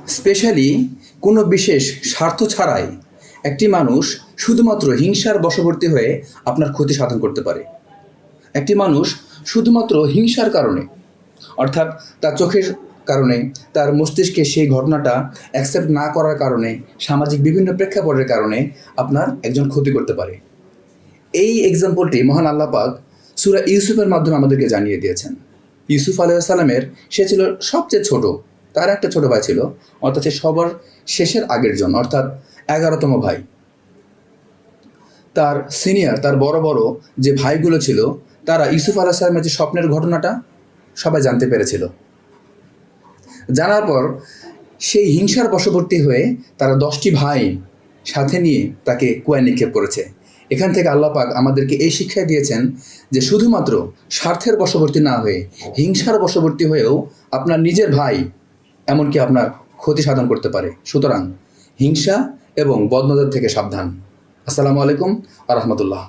Specially কোনো বিশেষ স্বার্থ ছাড়াই একটি মানুষ শুধুমাত্র হিংসার বশবর্তী হয়ে আপনার ক্ষতি সাধন করতে পারে। একটি মানুষ শুধুমাত্র হিংসার কারণে, অর্থাৎ তার চোখের কারণে, তার মস্তিষ্কে সেই ঘটনাটা অ্যাকসেপ্ট না করার কারণে, সামাজিক বিভিন্ন প্রেক্ষাপটের কারণে আপনার একজন ক্ষতি করতে পারে। এই এক্সাম্পলটি মহান আল্লাহ পাক সূরা ইউসুফের মাধ্যমে আমাদেরকে জানিয়ে দিয়েছেন। ইউসুফ আলাইহিস সালামের সে ছিল সবচেয়ে ছোট, তার একটা ছোট ভাই ছিল, অর্থাৎ সে সবার শেষের আগের জন, অর্থাৎ 11তম ভাই। তার সিনিয়র, তার বড় বড় যে ভাইগুলো ছিল, তারা ইউসুফ আলাইহিস সালামের যে স্বপ্নের ঘটনাটা সবাই জানতে পেরেছিল। জানার পর সেই হিংসার বশবর্তী হয়ে তারা 10টি ভাই সাথে নিয়ে তাকে কুয়ায় নিক্ষেপ করেছে। এখান থেকে আল্লাহ পাক আমাদেরকে এই শিক্ষা দিয়েছেন যে শুধুমাত্র স্বার্থের বশবর্তী না হয়ে হিংসার বশবর্তী হয়েও আপনার নিজের ভাই এমনকি আপনার ক্ষতি সাধন করতে পারে। সুতরাং হিংসা এবং বদনজর থেকে সাবধান। আসসালামু আলাইকুম ওয়া রাহমাতুল্লাহ।